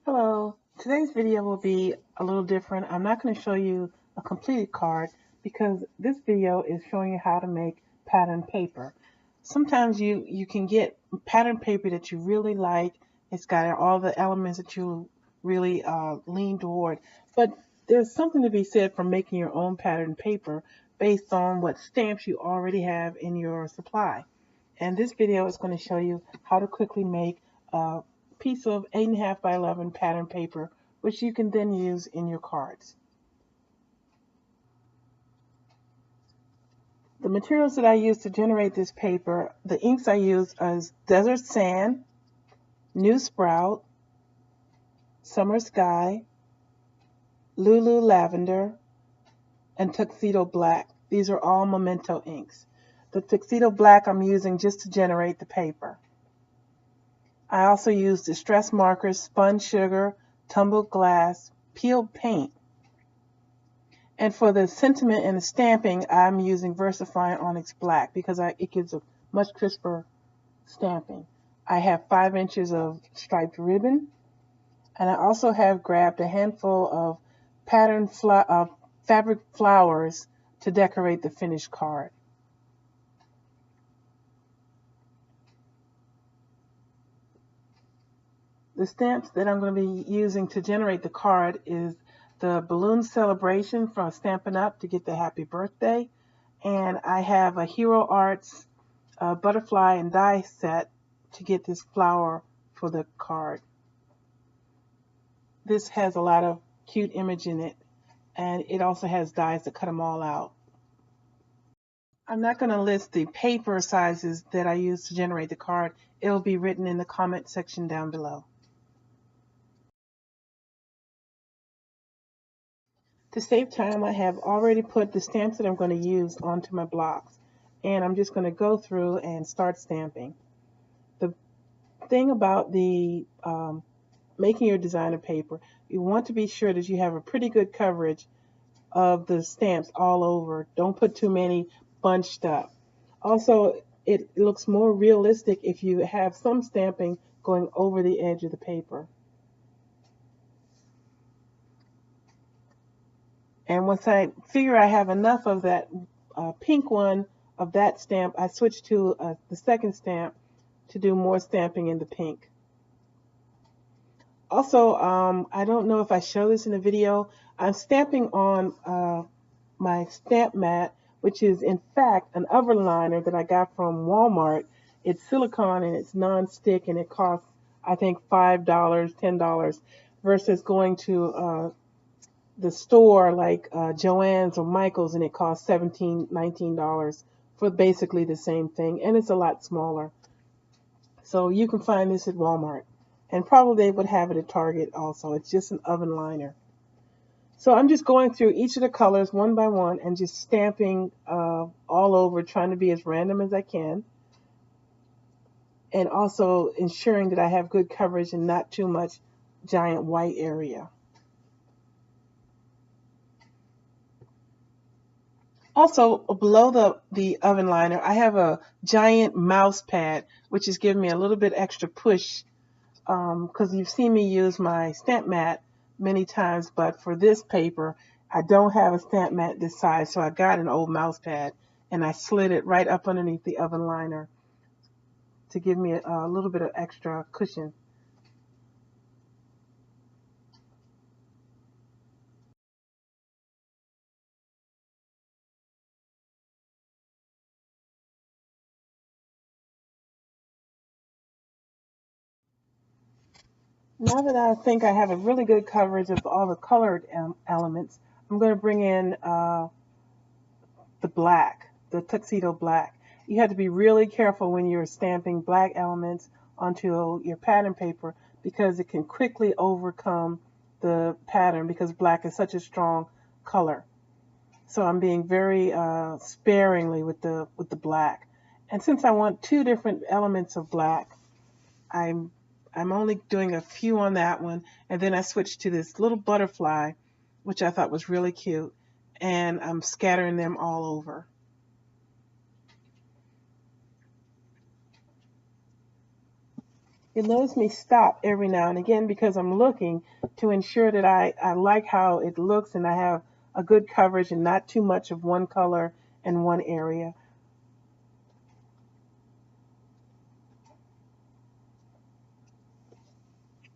Hello, today's video will be a little different. I'm not going to show you a completed card because this video is showing you how to make pattern paper. Sometimes you can get pattern paper that you really like. It's got all the elements that you really lean toward. But there's something to be said for making your own pattern paper based on what stamps you already have in your supply. And this video is going to show you how to quickly make a piece of 8.5 by 11 pattern paper, which you can then use in your cards. The materials that I use to generate this paper, the inks I use is Desert Sand, New Sprout, Summer Sky, Lulu Lavender, and Tuxedo Black. These are all Memento inks. The Tuxedo Black I'm using just to generate the paper. I also use distress markers, Spun Sugar, Tumbled Glass, peeled paint. And for the sentiment and the stamping, I'm using Versafine Onyx Black because it gives a much crisper stamping. I have 5 inches of striped ribbon, and I also have grabbed a handful of pattern fabric flowers to decorate the finished card. The stamps that I'm going to be using to generate the card is the Balloon Celebration from Stampin' Up! To get the happy birthday. And I have a Hero Arts butterfly and die set to get this flower for the card. This has a lot of cute image in it, and it also has dies to cut them all out. I'm not going to list the paper sizes that I use to generate the card. It'll be written in the comment section down below. To save time, I have already put the stamps that I'm going to use onto my blocks, and I'm just going to go through and start stamping. The thing about the making your designer paper, you want to be sure that you have a pretty good coverage of the stamps all over. Don't put too many bunched up. Also, it looks more realistic if you have some stamping going over the edge of the paper. And once I figure I have enough of that pink one of that stamp, I switch to the second stamp to do more stamping in the pink. Also, I don't know if I show this in the video, I'm stamping on my stamp mat, which is in fact an oven liner that I got from Walmart. It's silicone and it's non-stick, and it costs, I think, $5, $10, versus going to the store like Joann's or Michael's, and it costs $17, $19 for basically the same thing, and it's a lot smaller. So you can find this at Walmart, and probably they would have it at Target also. It's just an oven liner. So I'm just going through each of the colors one by one and just stamping all over, trying to be as random as I can, and also ensuring that I have good coverage and not too much giant white area. Also, below the oven liner, I have a giant mouse pad, which is giving me a little bit extra push, because you've seen me use my stamp mat many times, but for this paper, I don't have a stamp mat this size, so I got an old mouse pad, and I slid it right up underneath the oven liner to give me a little bit of extra cushion. Now that I think I have a really good coverage of all the colored elements, I'm going to bring in the black, the Tuxedo Black. You have to be really careful when you're stamping black elements onto your pattern paper because it can quickly overcome the pattern because black is such a strong color. So I'm being very sparingly with the black. And since I want 2 different elements of black, I'm only doing a few on that one, and then I switched to this little butterfly, which I thought was really cute, and I'm scattering them all over. You'll notice me stop every now and again because I'm looking to ensure that I like how it looks and I have a good coverage and not too much of one color in one area.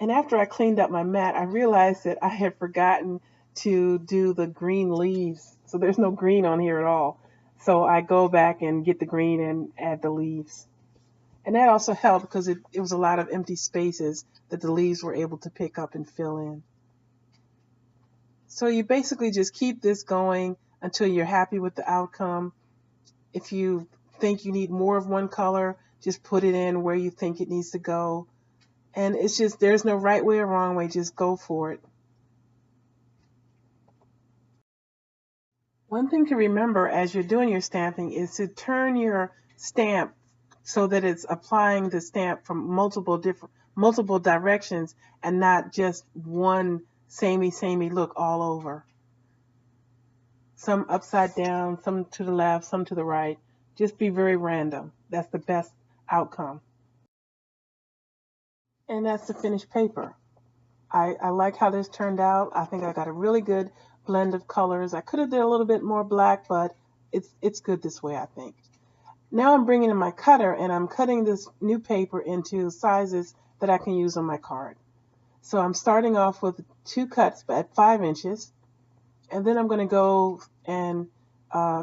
And after I cleaned up my mat, I realized that I had forgotten to do the green leaves. So there's no green on here at all. So I go back and get the green and add the leaves. And that also helped because it was a lot of empty spaces that the leaves were able to pick up and fill in. So you basically just keep this going until you're happy with the outcome. If you think you need more of one color, just put it in where you think it needs to go. And it's just, there's no right way or wrong way, just go for it. One thing to remember as you're doing your stamping is to turn your stamp so that it's applying the stamp from multiple directions and not just one samey look all over. Some upside down, some to the left, some to the right. Just be very random. That's the best outcome. And that's the finished paper. I like how this turned out. I think I got a really good blend of colors. I could have did a little bit more black, but it's good this way, I think. Now I'm bringing in my cutter and I'm cutting this new paper into sizes that I can use on my card. So I'm starting off with 2 cuts at 5 inches, and then I'm going to go and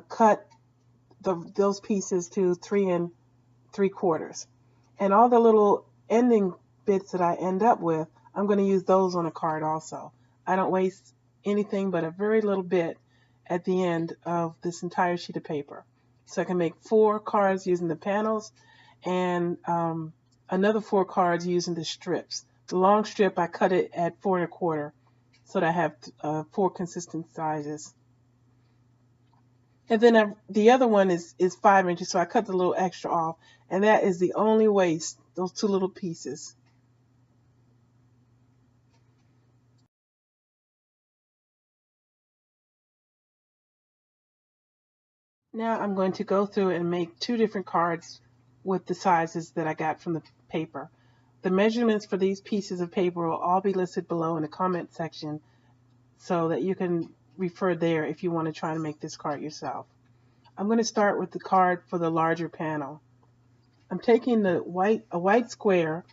cut those pieces to 3 3/4. And all the little ending bits that I end up with, I'm going to use those on a card also. I don't waste anything but a very little bit at the end of this entire sheet of paper. So I can make 4 cards using the panels and another 4 cards using the strips. The long strip, I cut it at 4 1/4 so that I have 4 consistent sizes. And then the other one is 5 inches, so I cut the little extra off. And that is the only waste, those 2 little pieces. Now I'm going to go through and make 2 different cards with the sizes that I got from the paper. The measurements for these pieces of paper will all be listed below in the comment section so that you can refer there if you want to try to make this card yourself. I'm going to start with the card for the larger panel. I'm taking a white square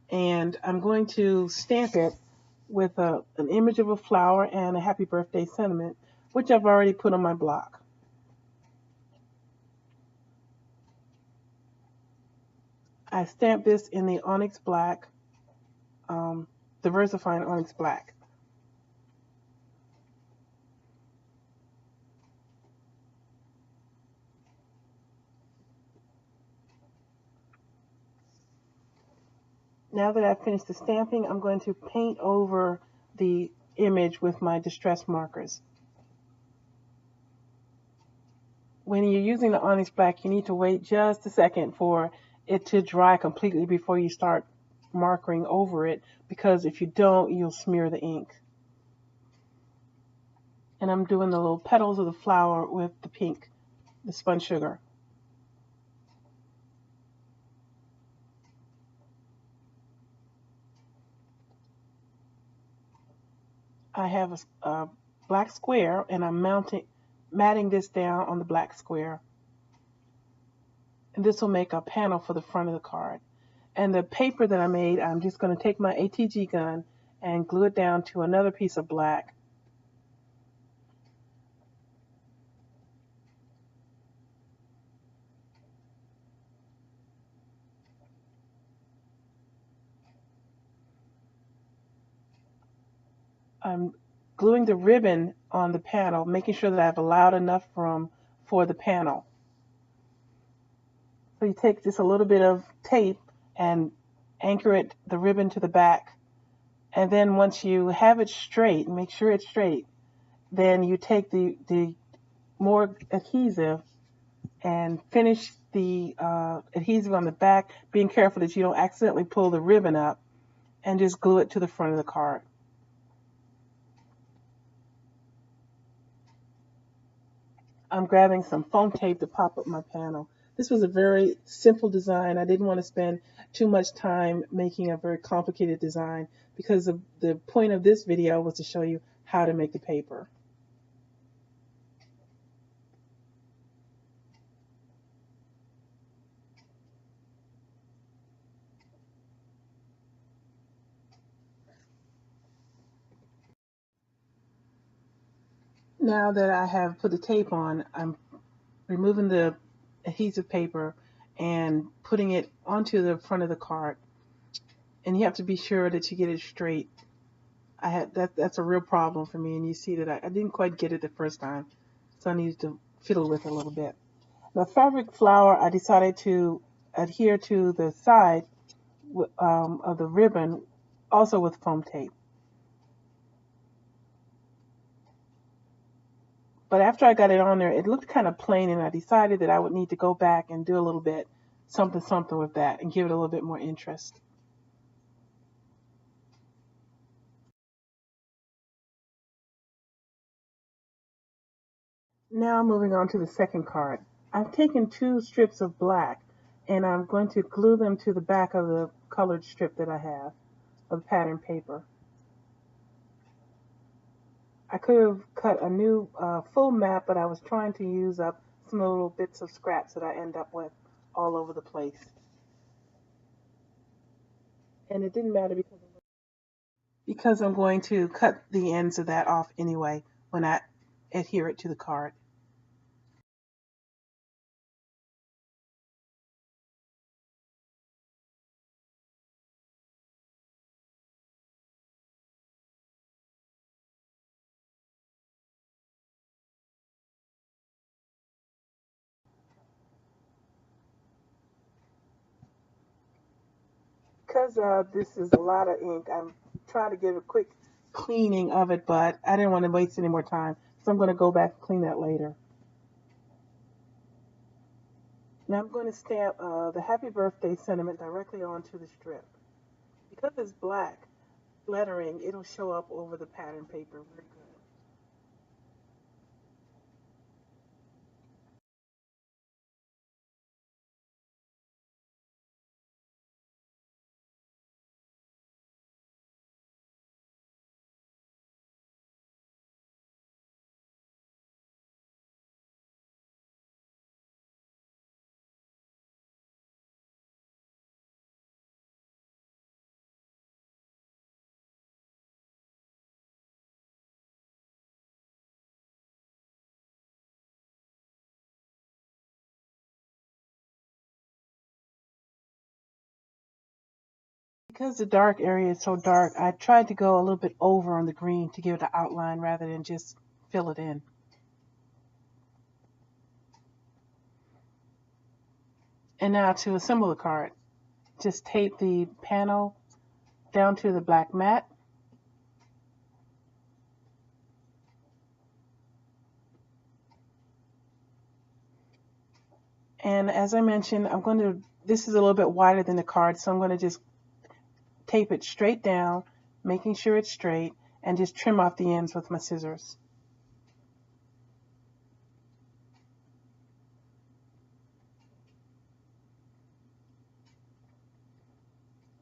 and I'm going to stamp it with an image of a flower and a happy birthday sentiment, which I've already put on my block. I stamped this in the Onyx Black, the Versafine Onyx Black. Now that I've finished the stamping, I'm going to paint over the image with my distress markers. When you're using the Onyx Black, you need to wait just a second for it to dry completely before you start markering over it, because if you don't, you'll smear the ink. And I'm doing the little petals of the flower with the pink, the Spun Sugar. I have a black square and I'm matting this down on the black square. And this will make a panel for the front of the card. And the paper that I made, I'm just going to take my ATG gun and glue it down to another piece of black. I'm gluing the ribbon on the panel, making sure that I've allowed enough room for the panel. So you take just a little bit of tape and anchor the ribbon to the back. And then once you have it straight, make sure it's straight, then you take the more adhesive and finish the adhesive on the back, being careful that you don't accidentally pull the ribbon up, and just glue it to the front of the card. I'm grabbing some foam tape to pop up my panel. This was a very simple design. I didn't want to spend too much time making a very complicated design because the point of this video was to show you how to make the paper. Now that I have put the tape on, I'm removing the adhesive paper and putting it onto the front of the card. And you have to be sure that you get it straight. That's a real problem for me, and you see that I didn't quite get it the first time, so I needed to fiddle with it a little bit. The fabric flower, I decided to adhere to the side of the ribbon, also with foam tape. But after I got it on there, it looked kind of plain, and I decided that I would need to go back and do a little bit something with that and give it a little bit more interest. Now moving on to the second card. I've taken 2 strips of black and I'm going to glue them to the back of the colored strip that I have of pattern paper. I could have cut a new full map, but I was trying to use up some little bits of scraps that I end up with all over the place. And it didn't matter because I'm going to cut the ends of that off anyway when I adhere it to the card. Because this is a lot of ink, I'm trying to give a quick cleaning of it, but I didn't want to waste any more time, so I'm going to go back and clean that later. Now I'm going to stamp the happy birthday sentiment directly onto the strip. Because it's black lettering, it'll show up over the pattern paper very good. Because the dark area is so dark, I tried to go a little bit over on the green to give it an outline rather than just fill it in. And now to assemble the card, just tape the panel down to the black mat. And as I mentioned, this is a little bit wider than the card, so I'm going to just tape it straight down, making sure it's straight, and just trim off the ends with my scissors.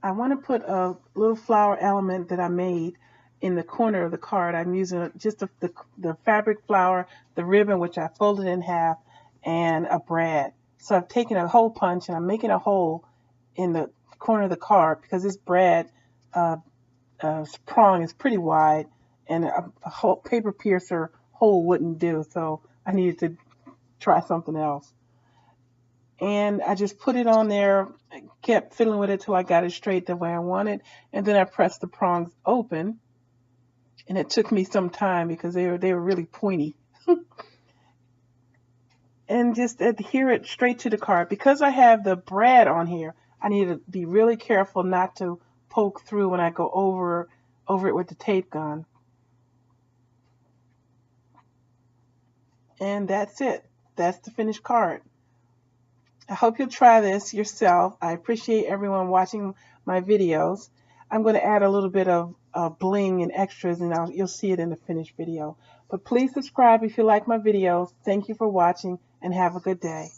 I want to put a little flower element that I made in the corner of the card. I'm using just the fabric flower, the ribbon, which I folded in half, and a brad. So I've taken a hole punch and I'm making a hole in the corner of the card because this brad prong is pretty wide and a whole paper piercer hole wouldn't do, so I needed to try something else. And I just put it on there, kept fiddling with it till I got it straight the way I wanted, and then I pressed the prongs open, and it took me some time because they were really pointy. And just adhere it straight to the card. Because I have the brad on here, I need to be really careful not to poke through when I go over it with the tape gun. And that's it. That's the finished card. I hope you'll try this yourself. I appreciate everyone watching my videos. I'm going to add a little bit of bling and extras, and you'll see it in the finished video. But please subscribe if you like my videos. Thank you for watching, and have a good day.